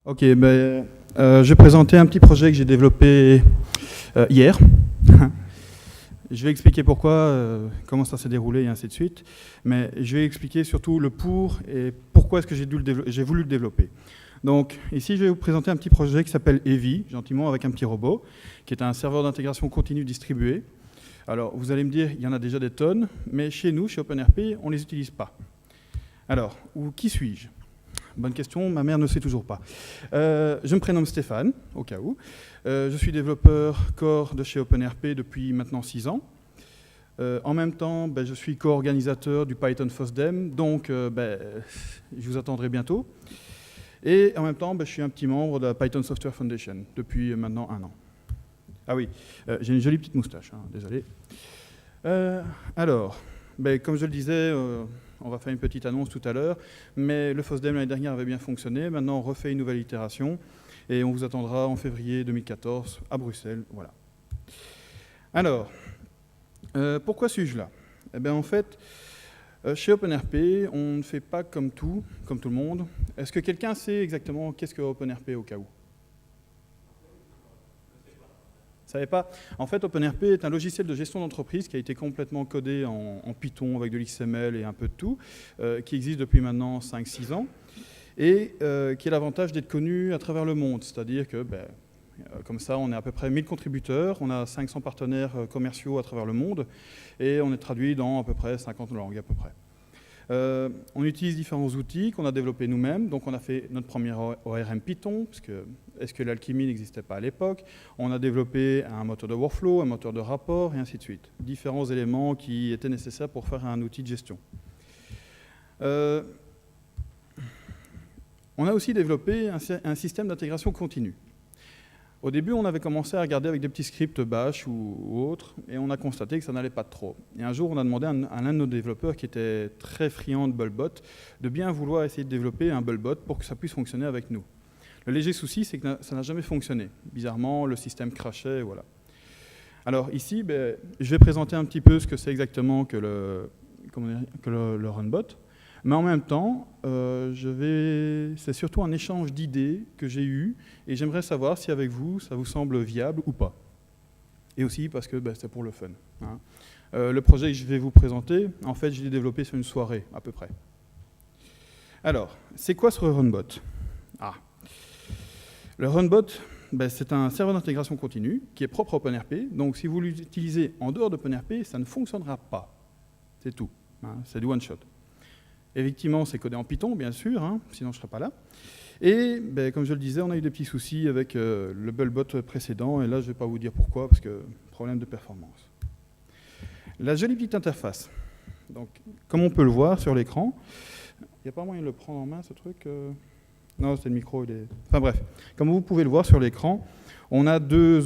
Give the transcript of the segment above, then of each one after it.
Ok, je vais présenter un petit projet que j'ai développé hier. Je vais expliquer pourquoi, comment ça s'est déroulé et ainsi de suite. Mais je vais expliquer surtout le pour et pourquoi est-ce que j'ai voulu le développer. Donc ici, je vais vous présenter un petit projet qui s'appelle Heavy, gentiment avec un petit robot, qui est un serveur d'intégration continue distribué. Alors vous allez me dire, il y en a déjà des tonnes, mais chez nous, chez OpenRP, on ne les utilise pas. Alors, qui suis-je ? Bonne question, ma mère ne sait toujours pas. Je me prénomme Stéphane, au cas où. Je suis développeur core de chez OpenRP depuis maintenant 6 ans. En même temps, je suis co-organisateur du Python FOSDEM, donc je vous attendrai bientôt. Et en même temps, je suis un petit membre de la Python Software Foundation depuis maintenant 1 an. Ah oui, j'ai une jolie petite moustache, hein, désolé. Alors, comme je le disais, on va faire une petite annonce tout à l'heure, mais le FOSDEM l'année dernière avait bien fonctionné. Maintenant, on refait une nouvelle itération et on vous attendra en février 2014 à Bruxelles. Voilà. Alors, pourquoi suis-je là ? En fait, chez OpenRP, on ne fait pas comme tout le monde. Est-ce que quelqu'un sait exactement qu'est-ce que OpenRP au cas où ? Vous savez pas ? En fait, OpenRP est un logiciel de gestion d'entreprise qui a été complètement codé en Python avec de l'XML et un peu de tout, qui existe depuis maintenant 5-6 ans, et qui a l'avantage d'être connu à travers le monde. C'est-à-dire que, comme ça, on est à peu près 1000 contributeurs, on a 500 partenaires commerciaux à travers le monde, et on est traduit dans à peu près 50 langues à peu près. On utilise différents outils qu'on a développés nous-mêmes. Donc on a fait notre premier ORM Python, parce que SQL Alchemy n'existait pas à l'époque. On a développé un moteur de workflow, un moteur de rapport, et ainsi de suite. Différents éléments qui étaient nécessaires pour faire un outil de gestion. On a aussi développé un système d'intégration continue. Au début, on avait commencé à regarder avec des petits scripts bash ou autres, et on a constaté que ça n'allait pas trop. Et un jour, on a demandé à l'un de nos développeurs, qui était très friand de Bullbot, de bien vouloir essayer de développer un Bullbot pour que ça puisse fonctionner avec nous. Le léger souci, c'est que ça n'a jamais fonctionné. Bizarrement, le système crashait, voilà. Alors ici, je vais présenter un petit peu ce que c'est exactement que le runbot. Mais en même temps, c'est surtout un échange d'idées que j'ai eu, et j'aimerais savoir si avec vous, ça vous semble viable ou pas. Et aussi parce que c'est pour le fun. Hein. Le projet que je vais vous présenter, en fait, je l'ai développé sur une soirée, à peu près. Alors, c'est quoi ce runbot ? Le runbot, c'est un serveur d'intégration continue qui est propre à OpenRP. Donc, si vous l'utilisez en dehors d'OpenRP, ça ne fonctionnera pas. C'est tout. Hein, c'est du one-shot. Effectivement, c'est codé en Python, bien sûr, hein, sinon je ne serais pas là. Et comme je le disais, on a eu des petits soucis avec le Bullbot précédent, et là, je ne vais pas vous dire pourquoi, parce que problème de performance. La jolie petite interface. Donc, comme on peut le voir sur l'écran, il n'y a pas moyen de le prendre en main, ce truc Non, c'est le micro. Enfin bref, comme vous pouvez le voir sur l'écran, on a deux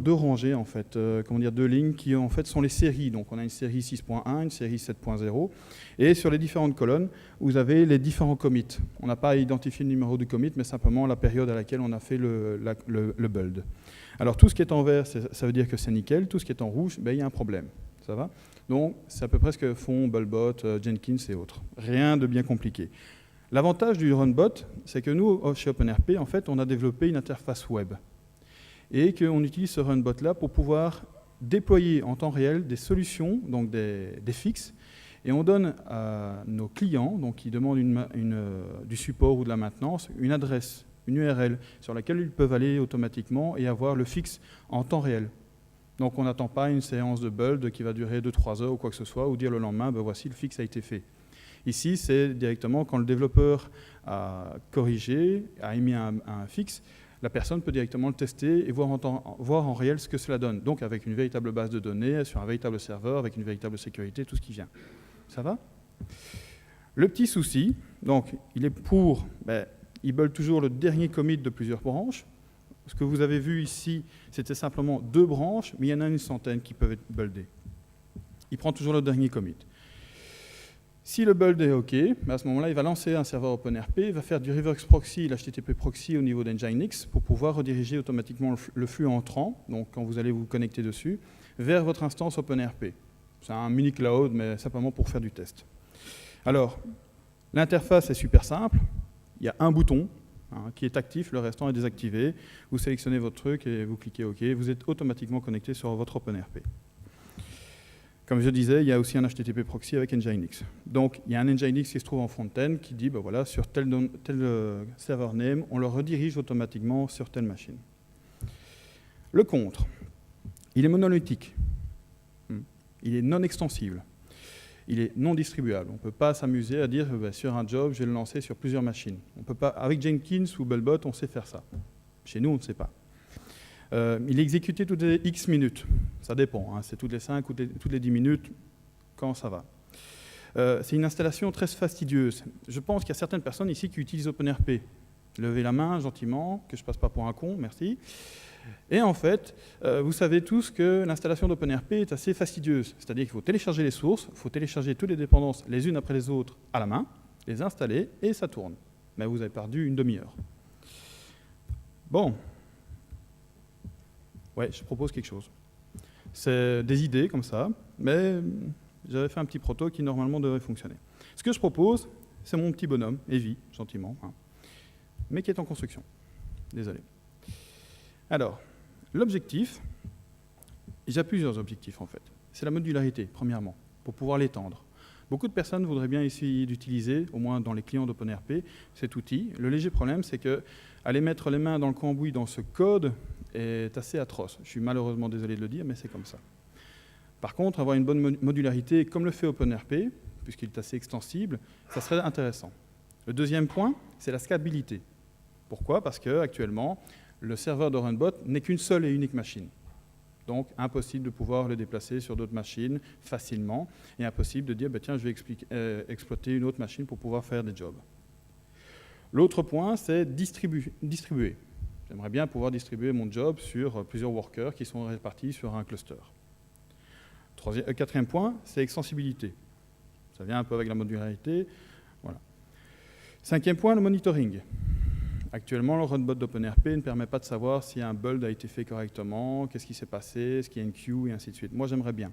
rangées, en fait, deux lignes qui en fait sont les séries. Donc on a une série 6.1, une série 7.0, et sur les différentes colonnes, vous avez les différents commits. On n'a pas identifié le numéro du commit, mais simplement la période à laquelle on a fait le build. Alors tout ce qui est en vert, ça veut dire que c'est nickel. Tout ce qui est en rouge, il y a un problème. Ça va ? Donc c'est à peu près ce que font Bullbot, Jenkins et autres. Rien de bien compliqué. L'avantage du runbot, c'est que nous, chez OpenRP, en fait, on a développé une interface web. Et qu'on utilise ce runbot-là pour pouvoir déployer en temps réel des solutions, donc des fixes, et on donne à nos clients, donc qui demandent du support ou de la maintenance, une adresse, une URL, sur laquelle ils peuvent aller automatiquement et avoir le fixe en temps réel. Donc on n'attend pas une séance de build qui va durer 2-3 heures ou quoi que ce soit, ou dire le lendemain, voici le fixe a été fait. Ici, c'est directement quand le développeur a corrigé, a émis un fixe, la personne peut directement le tester et voir en réel ce que cela donne. Donc avec une véritable base de données, sur un véritable serveur, avec une véritable sécurité, tout ce qui vient. Ça va ? Le petit souci, donc, il est ils build toujours le dernier commit de plusieurs branches. Ce que vous avez vu ici, c'était simplement 2 branches, mais il y en a une centaine qui peuvent être buildées. Il prend toujours le dernier commit. Si le build est OK, à ce moment-là, il va lancer un serveur OpenRP, il va faire du reverse proxy, l'HTTP proxy au niveau d'Nginx pour pouvoir rediriger automatiquement le flux entrant, donc quand vous allez vous connecter dessus, vers votre instance OpenRP. C'est un mini cloud, mais simplement pour faire du test. Alors, l'interface est super simple. Il y a un bouton, qui est actif, le restant est désactivé. Vous sélectionnez votre truc et vous cliquez OK, vous êtes automatiquement connecté sur votre OpenRP. Comme je disais, il y a aussi un HTTP proxy avec Nginx. Donc, il y a un Nginx qui se trouve en front-end qui dit, ben voilà, sur tel server name, on le redirige automatiquement sur telle machine. Le contre, il est monolithique. Il est non extensible. Il est non distribuable. On ne peut pas s'amuser à dire, ben, sur un job, je vais le lancer sur plusieurs machines. On peut pas, avec Jenkins ou Bullbot, on sait faire ça. Chez nous, on ne sait pas. Il est exécuté toutes les X minutes. Ça dépend, hein, c'est toutes les 5 ou toutes les 10 minutes quand ça va. C'est une installation très fastidieuse. Je pense qu'il y a certaines personnes ici qui utilisent OpenRP. Levez la main gentiment, que je ne passe pas pour un con, merci. Et en fait, vous savez tous que l'installation d'OpenRP est assez fastidieuse. C'est-à-dire qu'il faut télécharger les sources, il faut télécharger toutes les dépendances les unes après les autres à la main, les installer et ça tourne. Mais vous avez perdu une demi-heure. Bon. Ouais, je propose quelque chose. C'est des idées comme ça, mais j'avais fait un petit proto qui normalement devrait fonctionner. Ce que je propose, c'est mon petit bonhomme, Evie, gentiment, hein, mais qui est en construction. Désolé. Alors, l'objectif, j'ai plusieurs objectifs en fait. C'est la modularité, premièrement, pour pouvoir l'étendre. Beaucoup de personnes voudraient bien essayer d'utiliser, au moins dans les clients d'OpenRP, cet outil. Le léger problème, c'est qu'aller mettre les mains dans le cambouis dans ce code est assez atroce. Je suis malheureusement désolé de le dire, mais c'est comme ça. Par contre, avoir une bonne modularité, comme le fait OpenRP, puisqu'il est assez extensible, ça serait intéressant. Le deuxième point, c'est la scalabilité. Pourquoi? Parce qu'actuellement, le serveur de Runbot n'est qu'une seule et unique machine. Donc, impossible de pouvoir le déplacer sur d'autres machines facilement, et impossible de dire, bah, tiens, je vais exploiter une autre machine pour pouvoir faire des jobs. L'autre point, c'est distribuer. J'aimerais bien pouvoir distribuer mon job sur plusieurs workers qui sont répartis sur un cluster. Quatrième point, c'est extensibilité. Ça vient un peu avec la modularité. Voilà. Cinquième point, le monitoring. Actuellement, le runbot d'OpenRP ne permet pas de savoir si un build a été fait correctement, qu'est-ce qui s'est passé, est-ce qu'il y a une queue, et ainsi de suite. Moi, j'aimerais bien.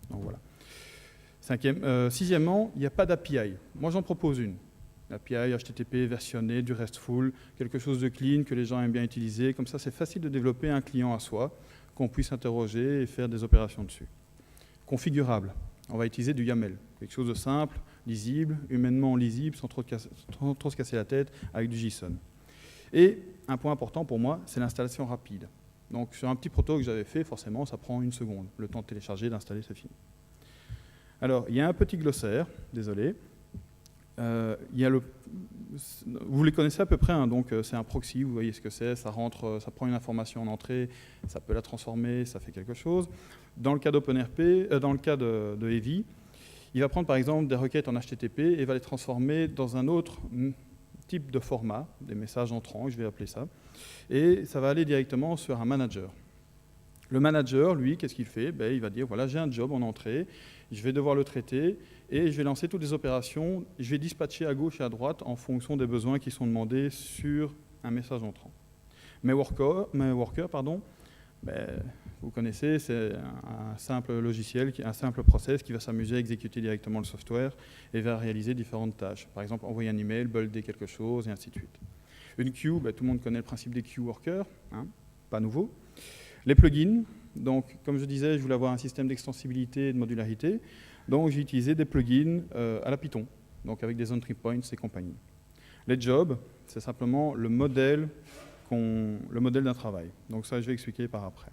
Donc voilà. Sixièmement, il n'y a pas d'API. Moi, j'en propose une. API HTTP versionné, du RESTful, quelque chose de clean que les gens aiment bien utiliser. Comme ça, c'est facile de développer un client à soi, qu'on puisse interroger et faire des opérations dessus. Configurable. On va utiliser du YAML, quelque chose de simple, lisible, humainement lisible, sans trop se casser la tête, avec du JSON. Et un point important pour moi, c'est l'installation rapide. Donc sur un petit proto que j'avais fait, forcément, ça prend 1 seconde. Le temps de télécharger, d'installer, c'est fini. Alors, il y a un petit glossaire, désolé. Vous les connaissez à peu près, hein, donc c'est un proxy, vous voyez ce que c'est, ça rentre, ça prend une information en entrée, ça peut la transformer, ça fait quelque chose. Dans le cas d'OpenRP, dans le cas de Heavy, il va prendre par exemple des requêtes en HTTP et va les transformer dans un autre type de format, des messages entrants, je vais appeler ça, et ça va aller directement sur un manager. Le manager, lui, qu'est-ce qu'il fait? Ben, il va dire, voilà, j'ai un job en entrée, je vais devoir le traiter, et je vais lancer toutes les opérations, je vais dispatcher à gauche et à droite en fonction des besoins qui sont demandés sur un message entrant. Mes workers, ben, vous connaissez, c'est un simple logiciel, un simple process qui va s'amuser à exécuter directement le software et va réaliser différentes tâches. Par exemple, envoyer un email, builder quelque chose, et ainsi de suite. Une queue, ben, tout le monde connaît le principe des queue workers, hein, pas nouveau. Les plugins, donc comme je disais, je voulais avoir un système d'extensibilité et de modularité, donc j'ai utilisé des plugins à la Python, donc avec des entry points et compagnie. Les jobs, c'est simplement le modèle d'un travail, donc ça je vais expliquer par après.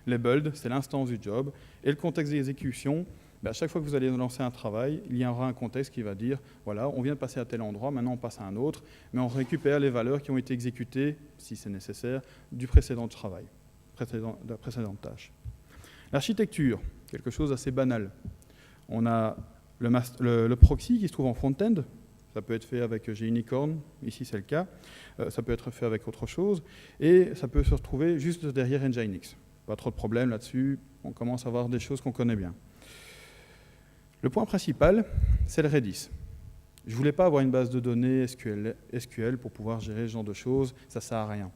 Les builds, c'est l'instance du job, et le contexte d'exécution, ben à chaque fois que vous allez lancer un travail, il y aura un contexte qui va dire, voilà, on vient de passer à tel endroit, maintenant on passe à un autre, mais on récupère les valeurs qui ont été exécutées, si c'est nécessaire, du précédent travail. De la précédente tâche. L'architecture, quelque chose d'assez banal. On a le proxy qui se trouve en front-end, ça peut être fait avec Gunicorn, ici c'est le cas, ça peut être fait avec autre chose, et ça peut se retrouver juste derrière Nginx. Pas trop de problème là-dessus, on commence à avoir des choses qu'on connaît bien. Le point principal, c'est le Redis. Je ne voulais pas avoir une base de données SQL pour pouvoir gérer ce genre de choses, ça ne sert à rien.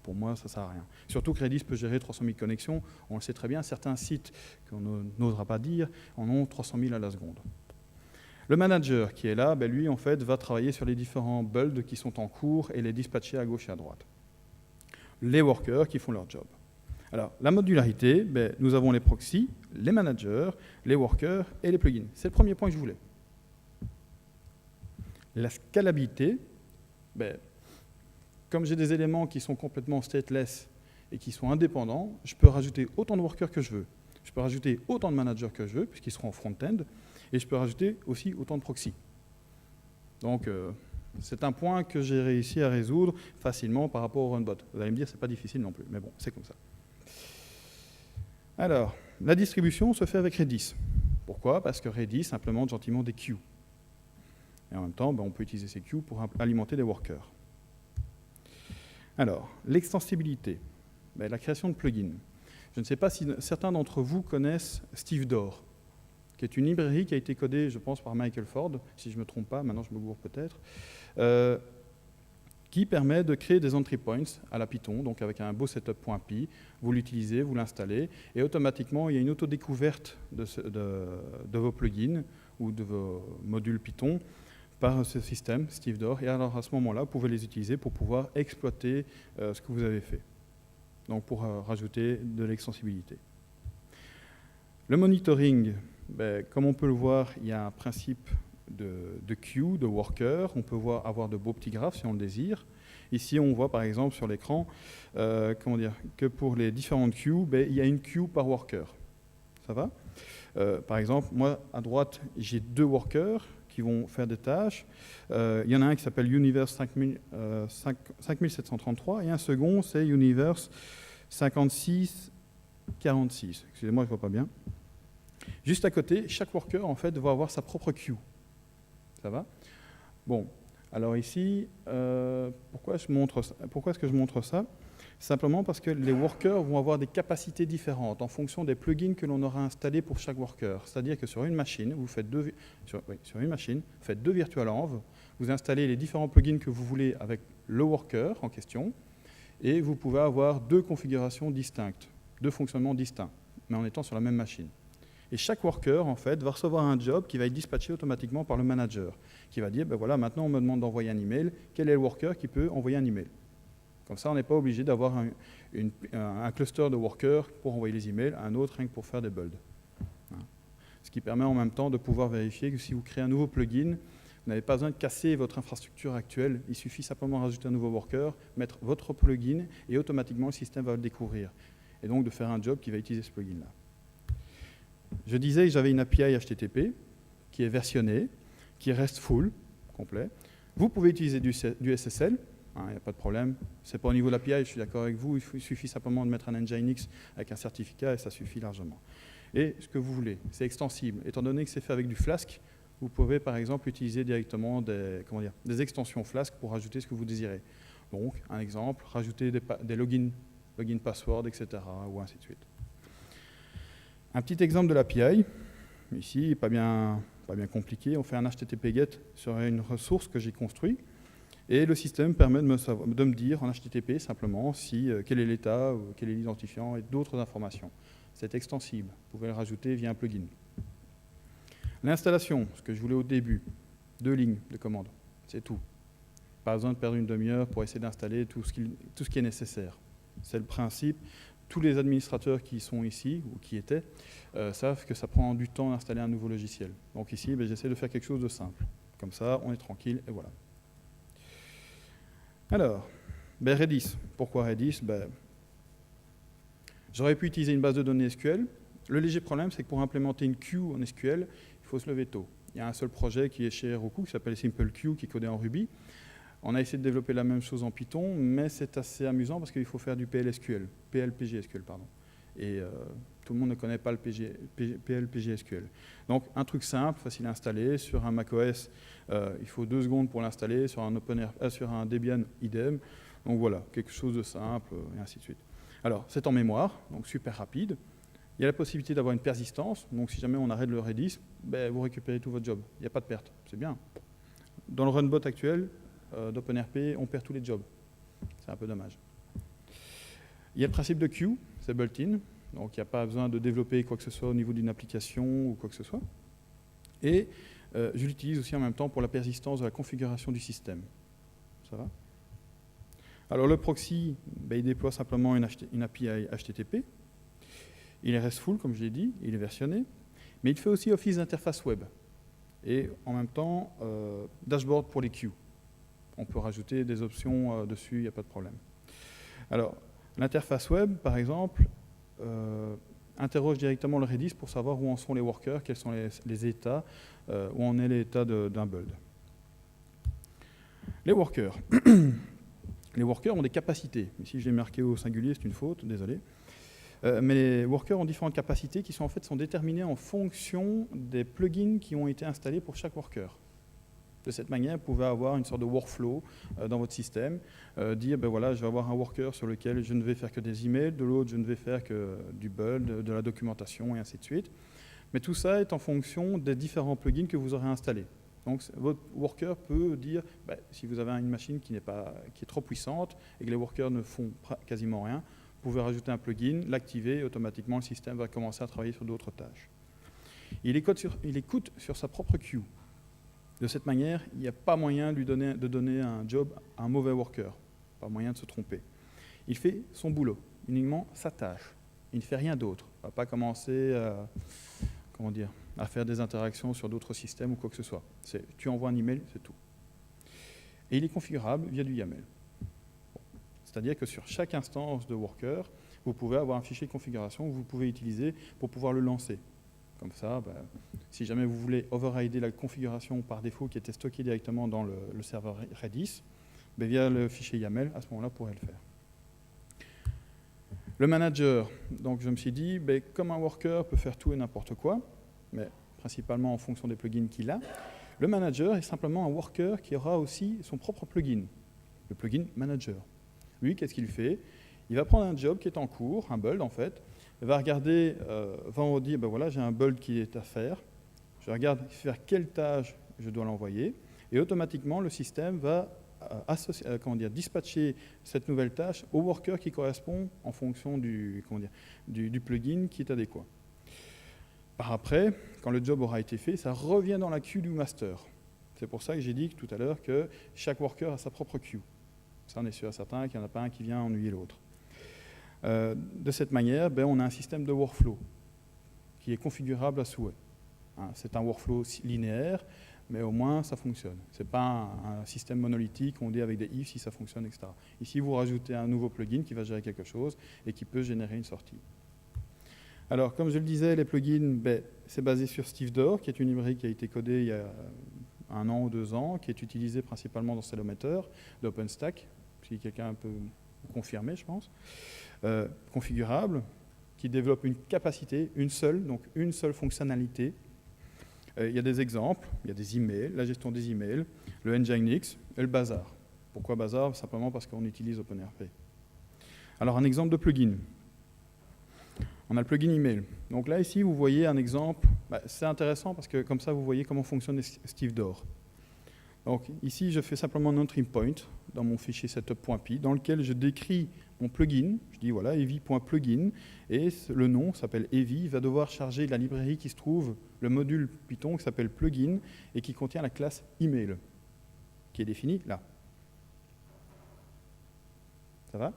Pour moi, ça ne sert à rien. Surtout que Redis peut gérer 300 000 connexions. On le sait très bien, certains sites qu'on n'osera pas dire en ont 300 000 à la seconde. Le manager qui est là, lui, en fait, va travailler sur les différents builds qui sont en cours et les dispatcher à gauche et à droite. Les workers qui font leur job. Alors, la modularité, nous avons les proxys, les managers, les workers et les plugins. C'est le premier point que je voulais. La scalabilité, comme j'ai des éléments qui sont complètement stateless et qui sont indépendants, je peux rajouter autant de workers que je veux. Je peux rajouter autant de managers que je veux, puisqu'ils seront en front-end, et je peux rajouter aussi autant de proxys. Donc, c'est un point que j'ai réussi à résoudre facilement par rapport au runbot. Vous allez me dire, c'est pas difficile non plus, mais bon, c'est comme ça. Alors, la distribution se fait avec Redis. Pourquoi? Parce que Redis implémente gentiment des queues. Et en même temps, on peut utiliser ces queues pour alimenter des workers. Alors, l'extensibilité, la création de plugins. Je ne sais pas si certains d'entre vous connaissent Stevedore, qui est une librairie qui a été codée, je pense, par Michael Ford, si je ne me trompe pas, maintenant je me gourre peut-être, qui permet de créer des entry points à la Python, donc avec un beau setup.py, vous l'utilisez, vous l'installez, et automatiquement, il y a une autodécouverte de vos plugins ou de vos modules Python par ce système, Stevedore, et alors à ce moment-là, vous pouvez les utiliser pour pouvoir exploiter ce que vous avez fait, donc pour rajouter de l'extensibilité. Le monitoring, comme on peut le voir, il y a un principe de queue, de worker. On peut avoir de beaux petits graphes si on le désire. Ici, on voit par exemple sur l'écran que pour les différentes queues, il y a une queue par worker. Ça va? Par exemple, moi, à droite, j'ai 2 workers qui vont faire des tâches. Il y en a un qui s'appelle Universe 5733 et un second, c'est Universe 5646. Excusez-moi, je ne vois pas bien. Juste à côté, chaque worker, en fait, va avoir sa propre queue. Ça va? Bon, alors ici, pourquoi est-ce que je montre ça? Simplement parce que les workers vont avoir des capacités différentes en fonction des plugins que l'on aura installés pour chaque worker. C'est-à-dire que sur une machine, vous faites sur une machine, faites 2 virtualenv, vous installez les différents plugins que vous voulez avec le worker en question, et vous pouvez avoir 2 configurations distinctes, 2 fonctionnements distincts, mais en étant sur la même machine. Et chaque worker, en fait, va recevoir un job qui va être dispatché automatiquement par le manager, qui va dire, voilà, maintenant on me demande d'envoyer un email, quel est le worker qui peut envoyer un email? Comme ça, on n'est pas obligé d'avoir un cluster de workers pour envoyer les emails, un autre rien que pour faire des builds. Ce qui permet en même temps de pouvoir vérifier que si vous créez un nouveau plugin, vous n'avez pas besoin de casser votre infrastructure actuelle, il suffit simplement de rajouter un nouveau worker, mettre votre plugin, et automatiquement le système va le découvrir. Et donc de faire un job qui va utiliser ce plugin-là. Je disais que j'avais une API HTTP qui est versionnée, qui reste full, complet. Vous pouvez utiliser du SSL, il n'y a pas de problème. Ce n'est pas au niveau de l'API, je suis d'accord avec vous, il suffit simplement de mettre un Nginx avec un certificat et ça suffit largement. Et ce que vous voulez, c'est extensible. Étant donné que c'est fait avec du Flask, vous pouvez par exemple utiliser directement des extensions Flask pour rajouter ce que vous désirez. Donc, un exemple, rajouter des login password, etc. ou ainsi de suite. Un petit exemple de l'API, ici, pas bien compliqué, on fait un HTTP GET sur une ressource que j'ai construite, et le système permet de me dire en HTTP simplement quel est l'état, quel est l'identifiant et d'autres informations. C'est extensible, vous pouvez le rajouter via un plugin. L'installation, ce que je voulais au début, 2 lignes de commande, c'est tout. Pas besoin de perdre une demi-heure pour essayer d'installer tout ce qui est nécessaire. C'est le principe. Tous les administrateurs qui sont ici, ou qui étaient, savent que ça prend du temps d'installer un nouveau logiciel. Donc ici, j'essaie de faire quelque chose de simple. Comme ça, on est tranquille, et voilà. Alors, Redis. Pourquoi Redis? J'aurais pu utiliser une base de données SQL. Le léger problème, c'est que pour implémenter une queue en SQL, il faut se lever tôt. Il y a un seul projet qui est chez Heroku, qui s'appelle SimpleQueue, qui est codé en Ruby. On a essayé de développer la même chose en Python, mais c'est assez amusant parce qu'il faut faire du PLPGSQL, pardon. Et tout le monde ne connaît pas le PLPGSQL. Donc, un truc simple, facile à installer. Sur un macOS, il faut 2 secondes pour l'installer. Sur un Debian, idem. Donc voilà, quelque chose de simple, et ainsi de suite. Alors, c'est en mémoire, donc super rapide. Il y a la possibilité d'avoir une persistance. Donc, si jamais on arrête le Redis, vous récupérez tout votre job. Il n'y a pas de perte. C'est bien. Dans le runbot actuel d'OpenRP, on perd tous les jobs. C'est un peu dommage. Il y a le principe de queue, c'est built-in. Donc, il n'y a pas besoin de développer quoi que ce soit au niveau d'une application ou quoi que ce soit. Et je l'utilise aussi en même temps pour la persistance de la configuration du système. Ça va? Alors le proxy, il déploie simplement une API HTTP. Il est RESTful, comme je l'ai dit, il est versionné, mais il fait aussi office d'interface web. Et en même temps, dashboard pour les queues. On peut rajouter des options dessus, il n'y a pas de problème. Alors, l'interface web, par exemple, interroge directement le Redis pour savoir où en sont les workers, quels sont les états, où en est l'état d'un build. Les workers. Les workers ont des capacités. Ici, je l'ai marqué au singulier, c'est une faute, désolé. Mais les workers ont différentes capacités qui sont déterminées en fonction des plugins qui ont été installés pour chaque worker. De cette manière, vous pouvez avoir une sorte de workflow dans votre système, dire, ben voilà, je vais avoir un worker sur lequel je ne vais faire que des emails, de l'autre, je ne vais faire que du build, de la documentation, et ainsi de suite. Mais tout ça est en fonction des différents plugins que vous aurez installés. Donc, votre worker peut dire, ben, si vous avez une machine qui est trop puissante et que les workers ne font quasiment rien, vous pouvez rajouter un plugin, l'activer, et automatiquement, le système va commencer à travailler sur d'autres tâches. Il écoute sur sa propre queue. De cette manière, il n'y a pas moyen de donner un job à un mauvais worker. Pas moyen de se tromper. Il fait son boulot, uniquement sa tâche. Il ne fait rien d'autre. Il ne va pas commencer à faire des interactions sur d'autres systèmes ou quoi que ce soit. Tu envoies un email, c'est tout. Et il est configurable via du YAML. C'est-à-dire que sur chaque instance de worker, vous pouvez avoir un fichier de configuration que vous pouvez utiliser pour pouvoir le lancer. Comme ça, si jamais vous voulez overrider la configuration par défaut qui était stockée directement dans le serveur Redis, via le fichier YAML, à ce moment-là, vous pourrez le faire. Le manager, donc je me suis dit, comme un worker peut faire tout et n'importe quoi, mais principalement en fonction des plugins qu'il a, le manager est simplement un worker qui aura aussi son propre plugin, le plugin manager. Lui, qu'est-ce qu'il fait? Il va prendre un job qui est en cours, un build en fait, il va regarder, va dire, voilà, j'ai un build qui est à faire, je regarde vers quelle tâche je dois l'envoyer, et automatiquement, le système va dispatcher cette nouvelle tâche au worker qui correspond en fonction du plugin qui est adéquat. Par après, quand le job aura été fait, ça revient dans la queue du master. C'est pour ça que j'ai dit tout à l'heure que chaque worker a sa propre queue. Ça, on est sûr et certain qu'il n'y en a pas un qui vient ennuyer l'autre. De cette manière, on a un système de workflow qui est configurable à souhait. C'est un workflow linéaire, mais au moins ça fonctionne. Ce n'est pas un système monolithique, on dit avec des if si ça fonctionne, etc. Ici, vous rajoutez un nouveau plugin qui va gérer quelque chose et qui peut générer une sortie. Alors, comme je le disais, les plugins, c'est basé sur Stevedore, qui est une librairie qui a été codée il y a 1 an ou 2 ans, qui est utilisée principalement dans Celometer, d'OpenStack, si quelqu'un peut confirmer, je pense. Configurable, qui développe une capacité, une seule fonctionnalité. Il y a des exemples, il y a des emails, la gestion des emails, le Nginx et le Bazaar. Pourquoi Bazaar? Simplement parce qu'on utilise OpenRP. Alors un exemple de plugin. On a le plugin email. Donc là, ici, vous voyez un exemple. C'est intéressant parce que comme ça, vous voyez comment fonctionne Stevedore. Donc ici, je fais simplement un entry point dans mon fichier setup.py dans lequel je décris mon plugin. Je dis voilà, evi.plugin et le nom s'appelle evi. Il va devoir charger la librairie qui se trouve, le module Python qui s'appelle plugin et qui contient la classe email qui est définie là. Ça va?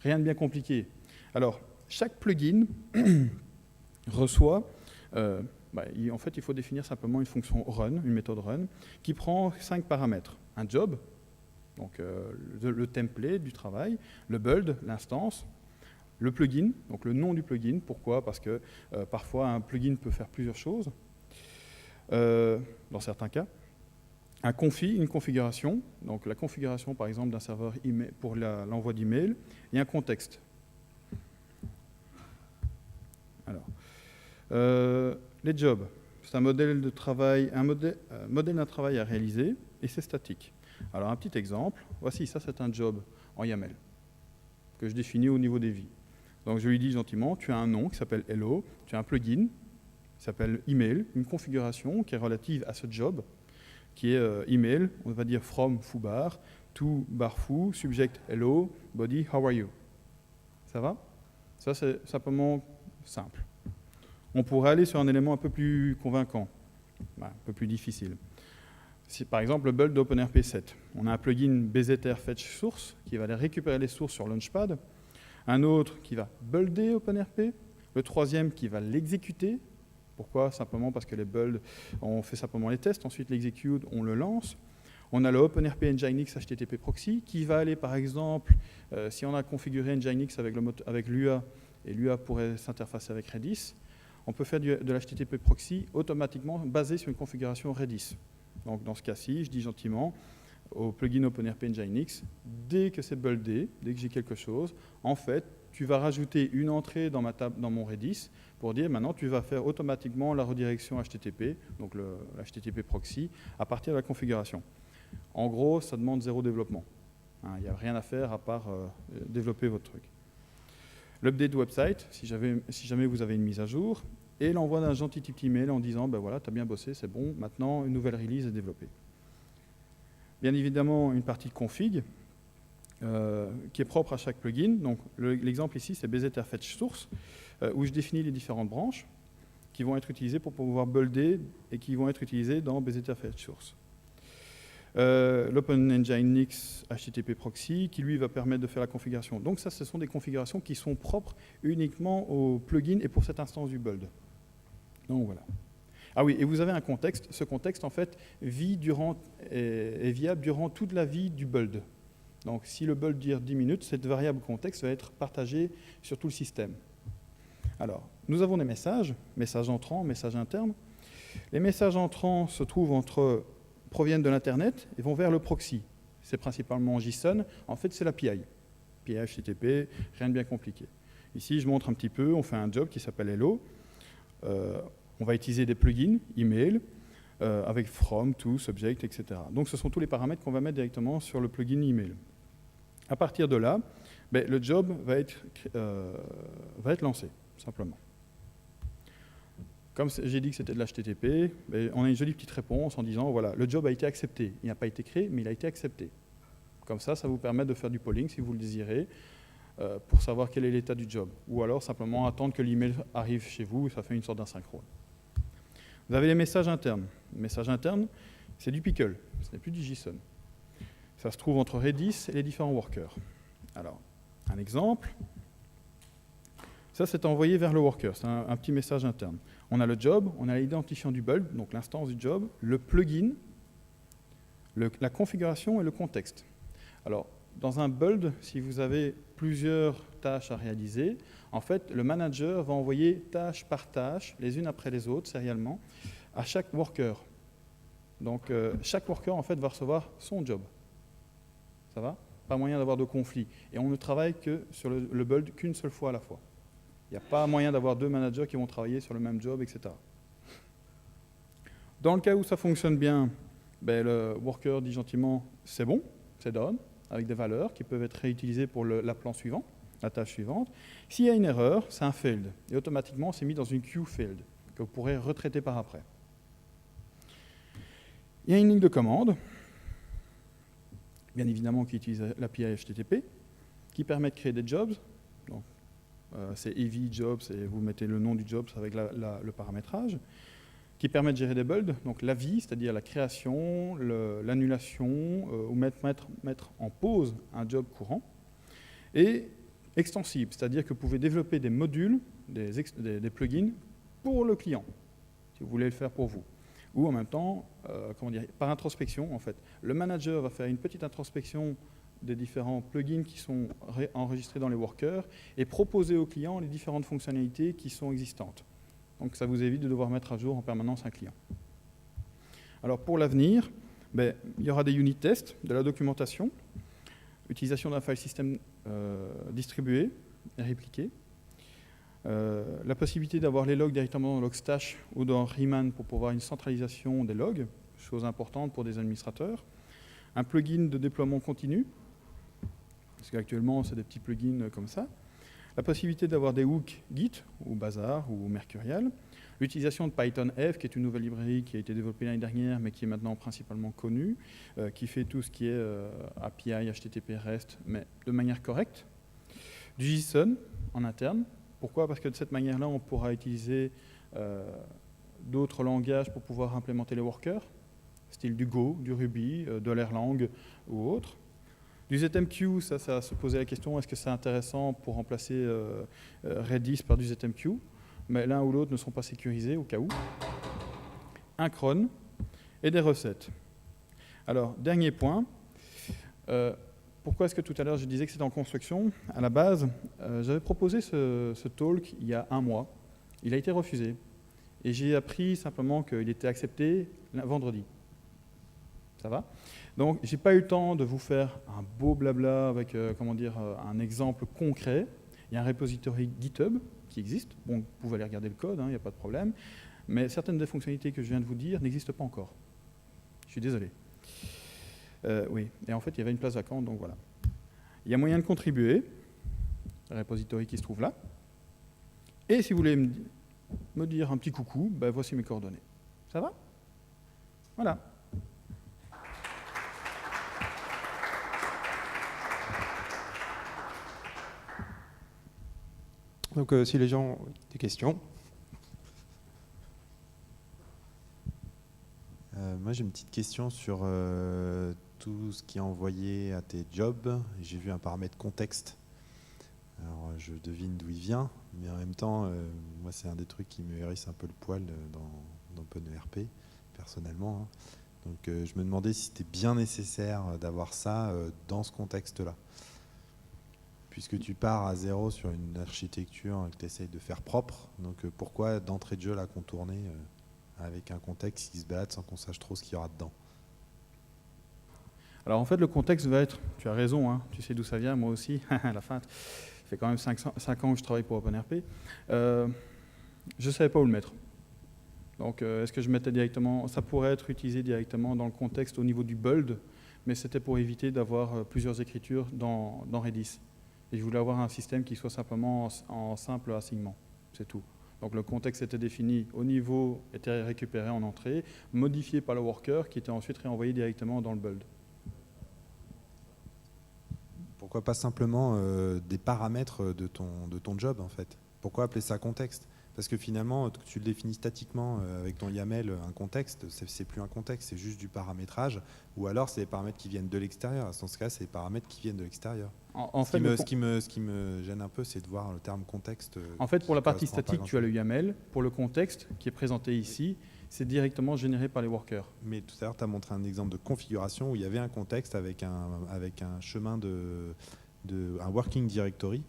Rien de bien compliqué. Alors, chaque plugin reçoit... en fait, il faut définir simplement une fonction run, une méthode run, qui prend 5 paramètres. Un job, donc le template du travail, le build, l'instance, le plugin, donc le nom du plugin. Pourquoi? Parce que parfois, un plugin peut faire plusieurs choses, dans certains cas. Un config, une configuration, donc la configuration, par exemple, d'un serveur email pour l'envoi d'email, et un contexte. Alors, les jobs, c'est un modèle de travail, modèle d'un travail à réaliser, et c'est statique. Alors un petit exemple, voici, ça c'est un job en YAML, que je définis au niveau des vies. Donc je lui dis gentiment, tu as un nom qui s'appelle hello, tu as un plugin qui s'appelle email, une configuration qui est relative à ce job, qui est email, on va dire from foobar, to bar foo, subject hello, body how are you. Ça va? Ça c'est simplement simple. On pourrait aller sur un élément un peu plus convaincant. un peu plus difficile. Si, par exemple, le build d'OpenRP 7, on a un plugin BZR Fetch Source qui va aller récupérer les sources sur Launchpad, un autre qui va builder OpenRP, le troisième qui va l'exécuter. Pourquoi? Simplement parce que les builds, on fait simplement les tests, ensuite l'execute, on le lance. On a le OpenRP Nginx HTTP Proxy qui va aller, par exemple, si on a configuré Nginx avec l'UA, et l'UA pourrait s'interfacer avec Redis, on peut faire de l'HTTP Proxy automatiquement basé sur une configuration Redis. Donc dans ce cas-ci, je dis gentiment au plugin OpenRP Nginx, dès que c'est buildé, dès que j'ai quelque chose, en fait, tu vas rajouter une entrée dans mon Redis pour dire maintenant tu vas faire automatiquement la redirection HTTP, donc l'HTTP Proxy, à partir de la configuration. En gros, ça demande zéro développement. Il n'y a rien à faire à part développer votre truc. L'update website, si jamais vous avez une mise à jour, et l'envoi d'un gentil petit email en disant ben voilà, tu as bien bossé, c'est bon, maintenant une nouvelle release est développée. Bien évidemment, une partie de config qui est propre à chaque plugin. Donc l'exemple ici, c'est BZR Fetch Source, où je définis les différentes branches qui vont être utilisées pour pouvoir builder et qui vont être utilisées dans BZR Fetch Source. L'OpenNginx HTTP Proxy, qui lui va permettre de faire la configuration. Donc ça, ce sont des configurations qui sont propres uniquement au plugin et pour cette instance du build. Donc voilà. Ah oui, et vous avez un contexte. Ce contexte, en fait, est viable durant toute la vie du build. Donc si le build dure 10 minutes, cette variable contexte va être partagée sur tout le système. Alors, nous avons des messages entrants, messages internes. Les messages entrants proviennent de l'Internet et vont vers le proxy. C'est principalement JSON. En fait, c'est l'API. API HTTP, rien de bien compliqué. Ici, je montre un petit peu, on fait un job qui s'appelle Hello. On va utiliser des plugins, email, avec from, to, subject, etc. Donc, ce sont tous les paramètres qu'on va mettre directement sur le plugin email. À partir de là, le job va être lancé, simplement. Comme j'ai dit que c'était de l'HTTP, on a une jolie petite réponse en disant, voilà, le job a été accepté. Il n'a pas été créé, mais il a été accepté. Comme ça vous permet de faire du polling, si vous le désirez, pour savoir quel est l'état du job. Ou alors simplement attendre que l'email arrive chez vous, ça fait une sorte d'asynchrone. Vous avez les messages internes. Les messages internes, c'est du pickle, ce n'est plus du JSON. Ça se trouve entre Redis et les différents workers. Alors, un exemple. Ça, c'est envoyé vers le worker, c'est un petit message interne. On a le job, on a l'identifiant du build, donc l'instance du job, le plugin, la configuration et le contexte. Alors, dans un build, si vous avez plusieurs tâches à réaliser, en fait, le manager va envoyer tâche par tâche, les unes après les autres, sériellement, à chaque worker. Donc, chaque worker, en fait, va recevoir son job. Ça va? Pas moyen d'avoir de conflit. Et on ne travaille que sur le build qu'une seule fois à la fois. Il n'y a pas moyen d'avoir deux managers qui vont travailler sur le même job, etc. Dans le cas où ça fonctionne bien, le worker dit gentiment « c'est bon, c'est done », avec des valeurs qui peuvent être réutilisées pour la tâche suivante. S'il y a une erreur, c'est un failed. Et automatiquement, c'est mis dans une queue failed, que vous pourrez retraiter par après. Il y a une ligne de commande, bien évidemment, qui utilise l'API HTTP, qui permet de créer des jobs. Donc, c'est heavy jobs, et vous mettez le nom du job avec le paramétrage, qui permet de gérer des builds, donc la vie, c'est-à-dire la création, l'annulation, ou mettre en pause un job courant, et extensible, c'est-à-dire que vous pouvez développer des modules, des plugins pour le client, si vous voulez le faire pour vous. Ou en même temps, par introspection, en fait. Le manager va faire une petite introspection des différents plugins qui sont enregistrés dans les workers et proposer au client les différentes fonctionnalités qui sont existantes. Donc ça vous évite de devoir mettre à jour en permanence un client. Alors pour l'avenir, il y aura des unit tests, de la documentation, utilisation d'un file system distribué et répliqué, la possibilité d'avoir les logs directement dans Logstash ou dans Riemann pour pouvoir une centralisation des logs, chose importante pour des administrateurs, un plugin de déploiement continu, parce qu'actuellement c'est des petits plugins comme ça, la possibilité d'avoir des hooks Git ou Bazaar ou Mercurial, l'utilisation de Python-F, qui est une nouvelle librairie qui a été développée l'année dernière, mais qui est maintenant principalement connue, qui fait tout ce qui est API, HTTP, REST, mais de manière correcte. Du JSON en interne. Pourquoi? Parce que de cette manière-là, on pourra utiliser d'autres langages pour pouvoir implémenter les workers, style du Go, du Ruby, de l'Erlang ou autre. Du ZMQ, ça se posait la question, est-ce que c'est intéressant pour remplacer Redis par du ZMQ? Mais l'un ou l'autre ne sont pas sécurisés au cas où. Un cron et des recettes. Alors, dernier point. Pourquoi est-ce que tout à l'heure je disais que c'était en construction? À la base, j'avais proposé ce talk il y a 1 mois. Il a été refusé. Et j'ai appris simplement qu'il était accepté vendredi. Ça va? Donc, je n'ai pas eu le temps de vous faire un beau blabla avec un exemple concret. Il y a un repository GitHub qui existe. Bon, vous pouvez aller regarder le code, il n'y a pas de problème. Mais certaines des fonctionnalités que je viens de vous dire n'existent pas encore. Je suis désolé. Oui, et en fait, il y avait une place vacante, donc voilà. Il y a moyen de contribuer, le repository qui se trouve là. Et si vous voulez me dire un petit coucou, ben voici mes coordonnées. Ça va? Voilà. Donc, si les gens ont des questions. Moi, j'ai une petite question sur tout ce qui est envoyé à tes jobs. J'ai vu un paramètre contexte. Alors, je devine d'où il vient, mais en même temps, moi, c'est un des trucs qui me hérisse un peu le poil dans OpenERP, personnellement. Hein. Donc, je me demandais si c'était bien nécessaire d'avoir ça dans ce contexte-là. Puisque tu pars à zéro sur une architecture que tu essayes de faire propre, donc pourquoi d'entrée de jeu la contourner avec un contexte qui se balade sans qu'on sache trop ce qu'il y aura dedans? Alors en fait, le contexte va être, tu as raison, hein, tu sais d'où ça vient, moi aussi, à la fin, ça fait quand même 5 ans que je travaille pour OpenRP. Je ne savais pas où le mettre. Donc est-ce que je mettais directement, ça pourrait être utilisé directement dans le contexte au niveau du build, mais c'était pour éviter d'avoir plusieurs écritures dans Redis. Et je voulais avoir un système qui soit simplement en simple assignement, c'est tout. Donc le contexte était défini au niveau, était récupéré en entrée, modifié par le worker qui était ensuite réenvoyé directement dans le build. Pourquoi pas simplement des paramètres de ton job en fait? Pourquoi appeler ça contexte? Parce que finalement, tu le définis statiquement avec ton YAML, un contexte, c'est plus un contexte, c'est juste du paramétrage, ou alors c'est des paramètres qui viennent de l'extérieur. Dans ce cas, c'est des paramètres qui viennent de l'extérieur. Ce qui me gêne un peu, c'est de voir le terme contexte. En fait, pour la partie statique, tu as le YAML. Pour le contexte, qui est présenté ici, c'est directement généré par les workers. Mais tout à l'heure, tu as montré un exemple de configuration où il y avait un contexte avec un chemin un working directory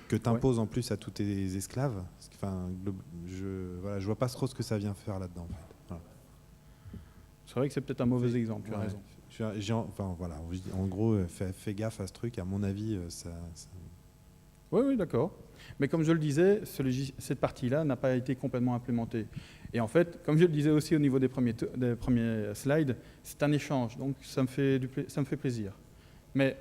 que tu imposes en plus à tous tes esclaves. Enfin, je vois pas trop ce que ça vient faire là-dedans. En fait. Voilà. C'est vrai que c'est peut-être un mauvais exemple, tu as raison. En gros, fais gaffe à ce truc. À mon avis, ça... Oui, d'accord. Mais comme je le disais, cette partie-là n'a pas été complètement implémentée. Et en fait, comme je le disais aussi au niveau des premiers slides, c'est un échange. Donc ça me fait plaisir. Mais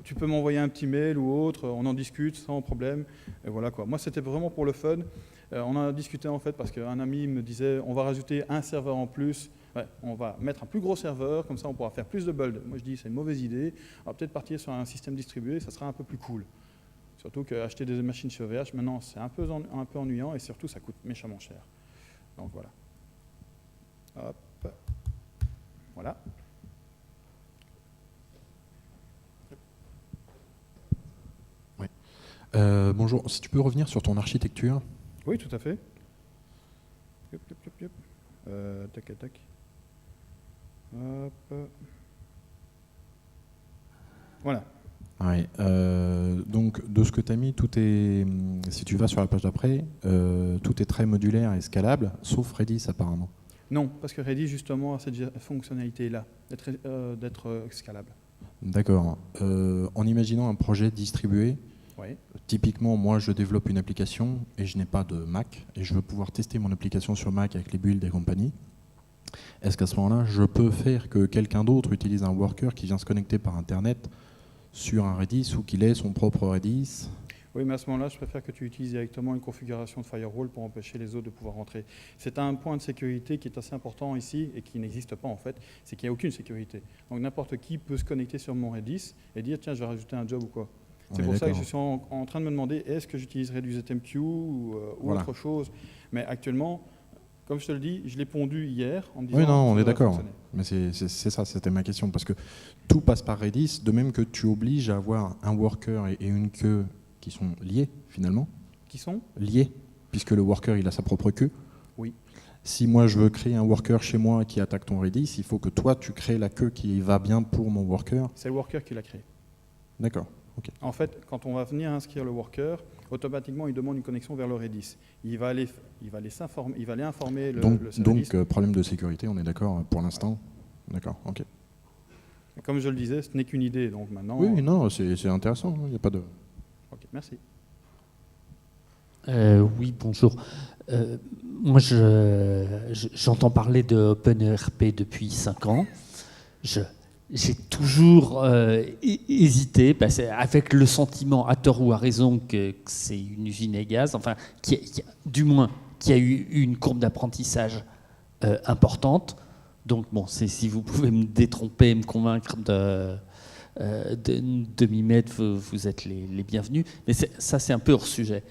tu peux m'envoyer un petit mail ou autre, on en discute sans problème. Et voilà quoi. Moi, c'était vraiment pour le fun. On en a discuté en fait parce qu'un ami me disait on va rajouter un serveur en plus. Ouais, on va mettre un plus gros serveur, comme ça on pourra faire plus de build. Moi je dis c'est une mauvaise idée. On va peut-être partir sur un système distribué, ça sera un peu plus cool. Surtout qu'acheter des machines chez OVH, maintenant c'est un peu ennuyant et surtout ça coûte méchamment cher. Donc voilà. Hop. Voilà. Oui. Bonjour, si tu peux revenir sur ton architecture. Oui, tout à fait. Tac. Hop. Voilà. Ouais, donc de ce que tu as mis, tout est, si tu vas sur la page d'après, tout est très modulaire et scalable, sauf Redis apparemment. Non, parce que Redis justement a cette fonctionnalité-là, d'être scalable. D'accord. En imaginant un projet distribué, oui. Typiquement moi je développe une application et je n'ai pas de Mac et je veux pouvoir tester mon application sur Mac avec les builds et compagnie. Est-ce qu'à ce moment-là, je peux faire que quelqu'un d'autre utilise un worker qui vient se connecter par Internet sur un Redis ou qu'il ait son propre Redis? Oui, mais à ce moment-là, je préfère que tu utilises directement une configuration de firewall pour empêcher les autres de pouvoir rentrer. C'est un point de sécurité qui est assez important ici et qui n'existe pas en fait, c'est qu'il n'y a aucune sécurité. Donc n'importe qui peut se connecter sur mon Redis et dire tiens, je vais rajouter un job ou quoi. C'est pour ça que je suis en train de me demander est-ce que j'utiliserai du ZMQ ou autre chose. Mais actuellement, Comme je te le dis, je l'ai pondu hier en me disant... Oui, non, que on ça est devrait d'accord. fonctionner. Mais c'est ça, c'était ma question. Parce que tout passe par Redis, de même que tu obliges à avoir un worker et une queue qui sont liés, finalement. Qui sont? Liés, puisque le worker, il a sa propre queue. Oui. Si moi, je veux créer un worker chez moi qui attaque ton Redis, il faut que toi, tu crées la queue qui va bien pour mon worker. C'est le worker qui l'a créé. D'accord. Ok. En fait, quand on va venir inscrire le worker, automatiquement, il demande une connexion vers le Redis. Il va aller informer le Donc, service. problème de sécurité, on est d'accord pour l'instant. D'accord, ok. Comme je le disais, ce n'est qu'une idée, donc maintenant... Oui, non, c'est intéressant, il n'y a pas de... Ok, merci. Oui, bonjour. Moi, j'entends parler de OpenERP depuis 5 ans. J'ai toujours hésité, avec le sentiment, à tort ou à raison, que c'est une usine à gaz, enfin, du moins, qui a eu une courbe d'apprentissage importante. Donc, bon, si vous pouvez me détromper, me convaincre de m'y mettre, vous êtes les bienvenus. Mais ça, c'est un peu hors sujet.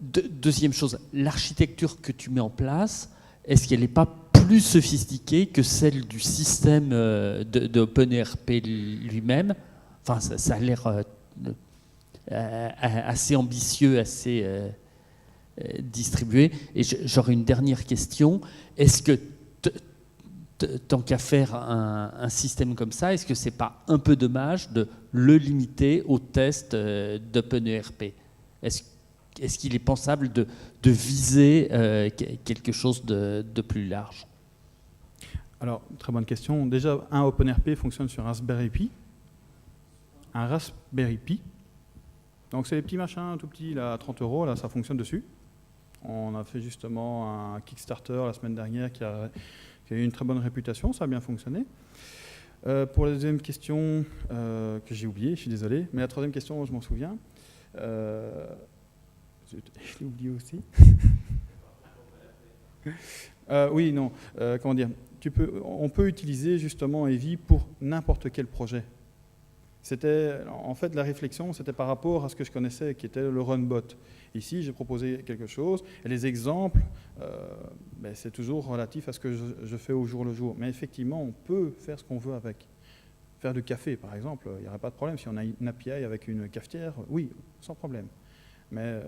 Deuxième chose, l'architecture que tu mets en place, est-ce qu'elle n'est pas plus sophistiquée que celle du système de OpenERP lui-même? Enfin, ça a l'air assez ambitieux, assez distribué. Et j'aurais une dernière question. Est-ce que, tant qu'à faire un système comme ça, est-ce que ce n'est pas un peu dommage de le limiter au test d'OpenERP? Est-ce qu'il est pensable de viser quelque chose de plus large? Alors, très bonne question. Déjà, un OpenERP fonctionne sur un Raspberry Pi. Un Raspberry Pi. Donc, c'est les petits machins tout petits, là, à 30 €, là, ça fonctionne dessus. On a fait justement un Kickstarter la semaine dernière qui a eu une très bonne réputation, ça a bien fonctionné. Pour la deuxième question, que j'ai oubliée, je suis désolé, mais la troisième question, je m'en souviens. Je l'ai oublié aussi. Oui, non. Comment dire, on peut utiliser justement Heavy pour n'importe quel projet. En fait, la réflexion, c'était par rapport à ce que je connaissais, qui était le Runbot. Ici, j'ai proposé quelque chose, et les exemples, c'est toujours relatif à ce que je fais au jour le jour. Mais effectivement, on peut faire ce qu'on veut avec. Faire du café, par exemple, il n'y aurait pas de problème. Si on a une API avec une cafetière, oui, sans problème. Mais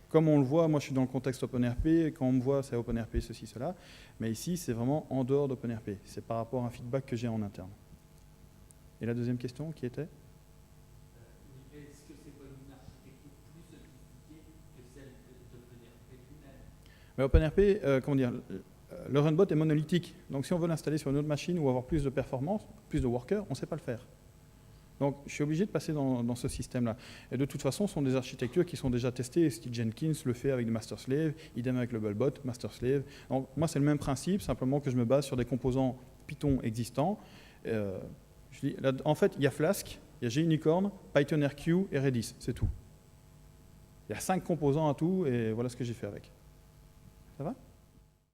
comme on le voit, moi je suis dans le contexte OpenERP, quand on me voit, c'est OpenERP, ceci, cela. Mais ici, c'est vraiment en dehors d'OpenERP. C'est par rapport à un feedback que j'ai en interne. Et la deuxième question, qui était ? Est-ce que c'est pas une architecture plus sophistiquée que celle d'OpenERP lui-même? Mais OpenERP, comment dire, le Runbot est monolithique. Donc si on veut l'installer sur une autre machine ou avoir plus de performance, plus de workers, on ne sait pas le faire. Donc je suis obligé de passer dans ce système-là. Et de toute façon, ce sont des architectures qui sont déjà testées. Steve Jenkins le fait avec le master-slave, idem avec le Bubblebot, master-slave. Donc moi, c'est le même principe, simplement que je me base sur des composants Python existants. En fait, il y a Flask, il y a Gunicorn, PythonRQ et Redis, c'est tout. Il y a 5 composants à tout, et voilà ce que j'ai fait avec. Ça va ?